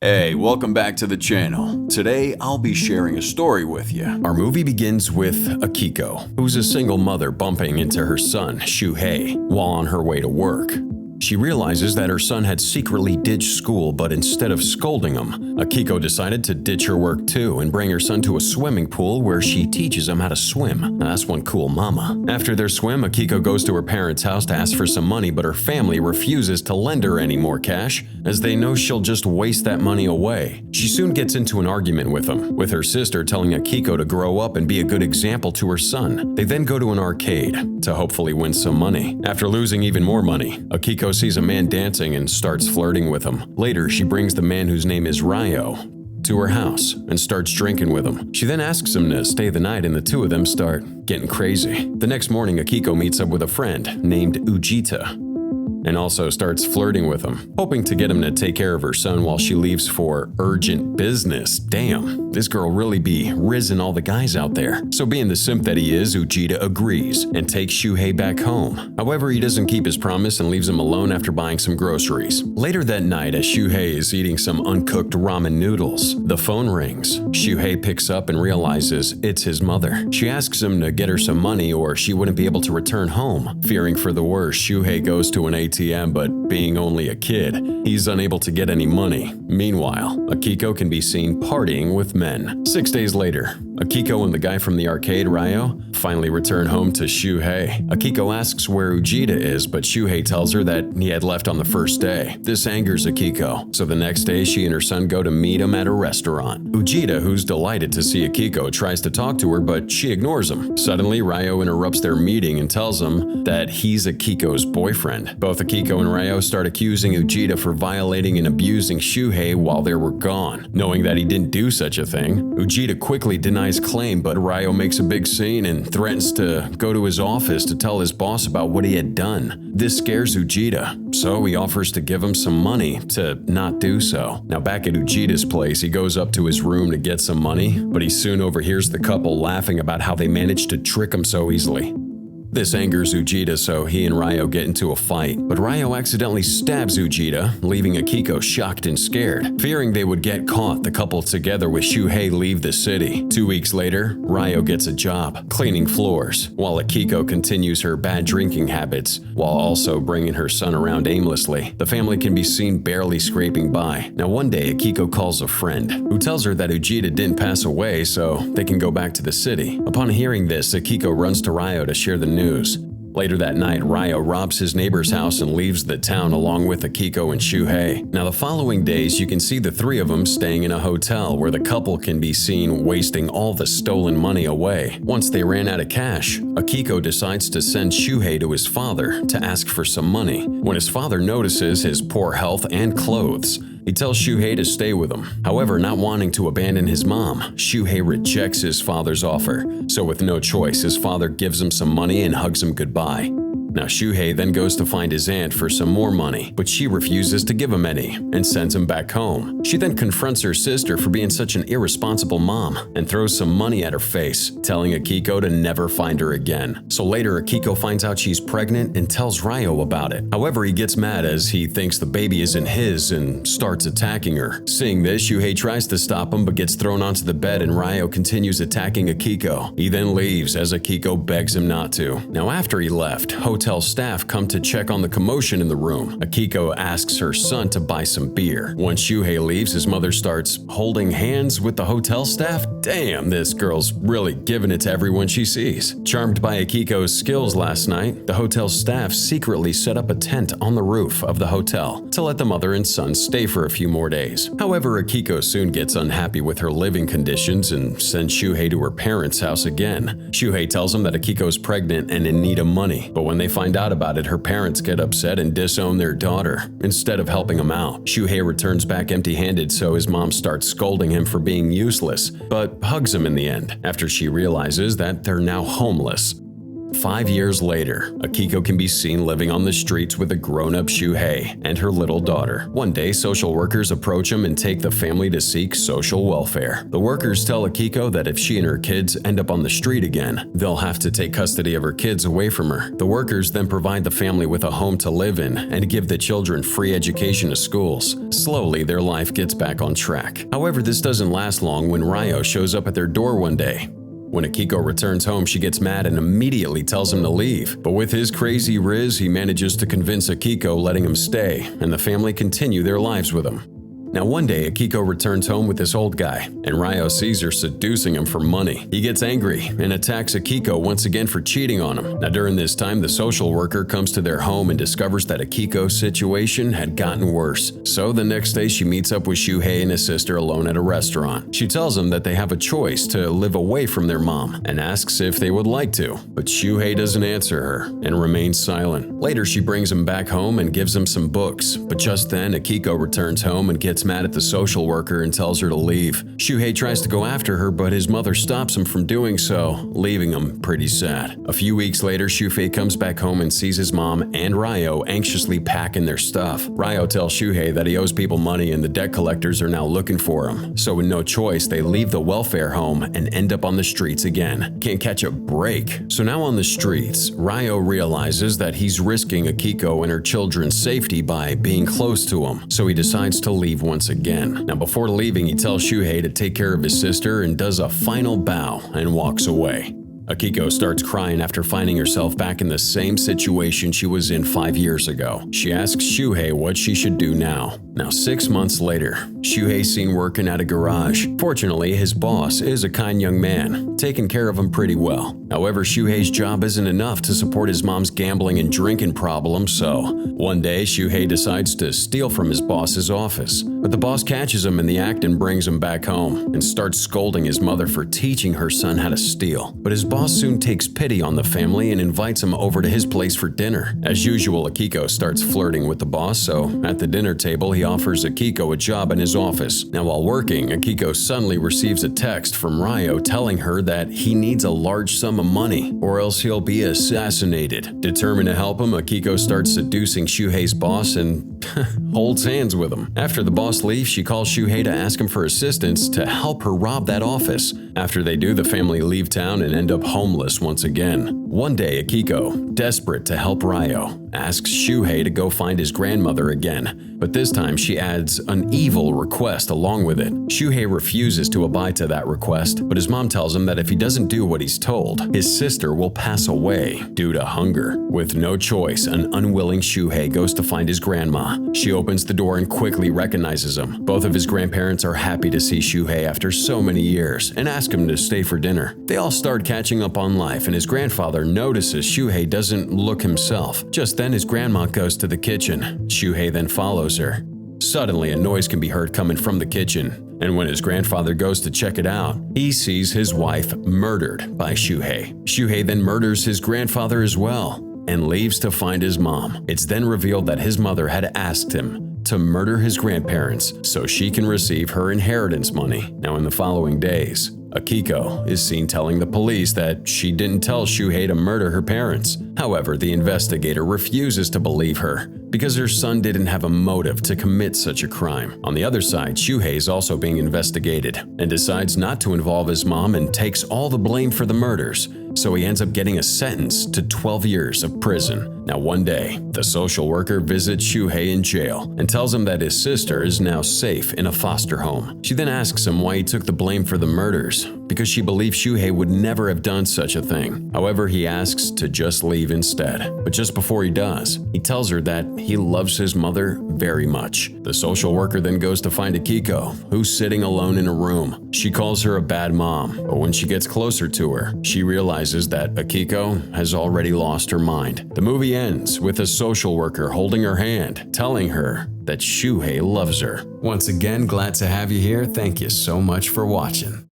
Hey, welcome back to the channel. Today, I'll be sharing a story with you. Our movie begins with Akiko, who's a single mother bumping into her son, Shuhei, while on her way to work. She realizes that her son had secretly ditched school, but instead of scolding him, Akiko decided to ditch her work too and bring her son to a swimming pool where she teaches him how to swim. That's one cool mama. After their swim, Akiko goes to her parents' house to ask for some money, but her family refuses to lend her any more cash, as they know she'll just waste that money away. She soon gets into an argument with them, with her sister telling Akiko to grow up and be a good example to her son. They then go to an arcade to hopefully win some money. After losing even more money, Akiko sees a man dancing and starts flirting with him. Later, she brings the man whose name is Ryo to her house and starts drinking with him. She then asks him to stay the night and the two of them start getting crazy. The next morning, Akiko meets up with a friend named Ujita and also starts flirting with him, hoping to get him to take care of her son while she leaves for urgent business. Damn, this girl really be rizzing all the guys out there. So being the simp that he is, Ujita agrees and takes Shuhei back home. However, he doesn't keep his promise and leaves him alone after buying some groceries. Later that night, as Shuhei is eating some uncooked ramen noodles, the phone rings. Shuhei picks up and realizes it's his mother. She asks him to get her some money or she wouldn't be able to return home. Fearing for the worst, Shuhei goes to an ATM, but being only a kid, he's unable to get any money. Meanwhile, Akiko can be seen partying with men. 6 days later, Akiko and the guy from the arcade, Ryo, finally return home to Shuhei. Akiko asks where Ujita is, but Shuhei tells her that he had left on the first day. This angers Akiko, so the next day she and her son go to meet him at a restaurant. Ujita, who's delighted to see Akiko, tries to talk to her, but she ignores him. Suddenly, Ryo interrupts their meeting and tells him that he's Akiko's boyfriend. Both Akiko and Ryo start accusing Ujita for violating and abusing Shuhei while they were gone. Knowing that he didn't do such a thing, Ujita quickly denies claim, but Ryo makes a big scene and threatens to go to his office to tell his boss about what he had done. This scares Ujita, so he offers to give him some money to not do so. Now back at Ujita's place, he goes up to his room to get some money, but he soon overhears the couple laughing about how they managed to trick him so easily. This angers Ujita, so he and Ryo get into a fight, but Ryo accidentally stabs Ujita, leaving Akiko shocked and scared. Fearing they would get caught, the couple together with Shuhei leave the city. 2 weeks later, Ryo gets a job, cleaning floors, while Akiko continues her bad drinking habits, while also bringing her son around aimlessly. The family can be seen barely scraping by. Now one day, Akiko calls a friend, who tells her that Ujita didn't pass away, so they can go back to the city. Upon hearing this, Akiko runs to Ryo to share the news. Later that night, Ryo robs his neighbor's house and leaves the town along with Akiko and Shuhei. Now the following days, you can see the three of them staying in a hotel where the couple can be seen wasting all the stolen money away. Once they ran out of cash, Akiko decides to send Shuhei to his father to ask for some money. When his father notices his poor health and clothes, he tells Shuhei to stay with him. However, not wanting to abandon his mom, Shuhei rejects his father's offer. So with no choice, his father gives him some money and hugs him goodbye. Now Shuhei then goes to find his aunt for some more money, but she refuses to give him any and sends him back home. She then confronts her sister for being such an irresponsible mom and throws some money at her face, telling Akiko to never find her again. So later, Akiko finds out she's pregnant and tells Ryo about it. However, he gets mad as he thinks the baby isn't his and starts attacking her. Seeing this, Shuhei tries to stop him but gets thrown onto the bed and Ryo continues attacking Akiko. He then leaves as Akiko begs him not to. Now after he left, hotel staff come to check on the commotion in the room. Akiko asks her son to buy some beer. Once Shuhei leaves, his mother starts holding hands with the hotel staff. Damn, this girl's really giving it to everyone she sees. Charmed by Akiko's skills last night, the hotel staff secretly set up a tent on the roof of the hotel to let the mother and son stay for a few more days. However, Akiko soon gets unhappy with her living conditions and sends Shuhei to her parents' house again. Shuhei tells him that Akiko's pregnant and in need of money, but when they find out about it, her parents get upset and disown their daughter instead of helping him out. Shuhei returns back empty-handed, so his mom starts scolding him for being useless, but hugs him in the end after she realizes that they're now homeless. 5 years later, Akiko can be seen living on the streets with a grown-up Shuhei and her little daughter. One day, social workers approach him and take the family to seek social welfare. The workers tell Akiko that if she and her kids end up on the street again, they'll have to take custody of her kids away from her. The workers then provide the family with a home to live in and give the children free education to schools. Slowly, their life gets back on track. However, this doesn't last long when Ryo shows up at their door one day. When Akiko returns home, she gets mad and immediately tells him to leave. But with his crazy riz, he manages to convince Akiko, letting him stay, and the family continue their lives with him. Now one day, Akiko returns home with this old guy, and Ryo sees her seducing him for money. He gets angry and attacks Akiko once again for cheating on him. Now during this time, the social worker comes to their home and discovers that Akiko's situation had gotten worse. So the next day, she meets up with Shuhei and his sister alone at a restaurant. She tells them that they have a choice to live away from their mom and asks if they would like to. But Shuhei doesn't answer her and remains silent. Later, she brings him back home and gives him some books. But just then, Akiko returns home and gets mad at the social worker and tells her to leave. Shuhei tries to go after her, but his mother stops him from doing so, leaving him pretty sad. A few weeks later, Shuhei comes back home and sees his mom and Ryo anxiously packing their stuff. Ryo tells Shuhei that he owes people money and the debt collectors are now looking for him. So with no choice, they leave the welfare home and end up on the streets again. Can't catch a break. So now on the streets, Ryo realizes that he's risking Akiko and her children's safety by being close to him. So he decides to leave once again. Now before leaving, he tells Shuhei to take care of his sister and does a final bow and walks away. Akiko starts crying after finding herself back in the same situation she was in 5 years ago. She asks Shuhei what she should do now. Now 6 months later, Shuhei's seen working at a garage. Fortunately, his boss is a kind young man, taking care of him pretty well. However, Shuhei's job isn't enough to support his mom's gambling and drinking problems, so one day Shuhei decides to steal from his boss's office. But the boss catches him in the act and brings him back home and starts scolding his mother for teaching her son how to steal. But his boss soon takes pity on the family and invites him over to his place for dinner. As usual, Akiko starts flirting with the boss, so at the dinner table he offers Akiko a job in his office. Now while working, Akiko suddenly receives a text from Ryo telling her that he needs a large sum of money or else he'll be assassinated. Determined to help him, Akiko starts seducing Shuhei's boss and holds hands with him. After the boss leaves, she calls Shuhei to ask him for assistance to help her rob that office. After they do, the family leave town and end up homeless once again. One day, Akiko, desperate to help Ryo, asks Shuhei to go find his grandmother again, but this time she adds an evil request along with it. Shuhei refuses to abide to that request, but his mom tells him that if he doesn't do what he's told, his sister will pass away due to hunger. With no choice, an unwilling Shuhei goes to find his grandma. She opens the door and quickly recognizes him. Both of his grandparents are happy to see Shuhei after so many years and ask him to stay for dinner. They all start catching up on life, and his grandfather notices Shuhei doesn't look himself. Just then, his grandma goes to the kitchen. Shuhei then follows her. Suddenly, a noise can be heard coming from the kitchen, and when his grandfather goes to check it out, he sees his wife murdered by Shuhei. Shuhei then murders his grandfather as well and leaves to find his mom. It's then revealed that his mother had asked him to murder his grandparents so she can receive her inheritance money. Now in the following days, Akiko is seen telling the police that she didn't tell Shuhei to murder her parents. However, the investigator refuses to believe her because her son didn't have a motive to commit such a crime. On the other side, Shuhei is also being investigated and decides not to involve his mom and takes all the blame for the murders, so he ends up getting a sentence to 12 years of prison. Now one day, the social worker visits Shuhei in jail and tells him that his sister is now safe in a foster home. She then asks him why he took the blame for the murders, because she believes Shuhei would never have done such a thing. However, he asks to just leave instead. But just before he does, he tells her that he loves his mother very much. The social worker then goes to find Akiko, who's sitting alone in a room. She calls her a bad mom, but when she gets closer to her, she realizes that Akiko has already lost her mind. The movie ends with a social worker holding her hand, telling her that Shuhei loves her. Once again, glad to have you here. Thank you so much for watching.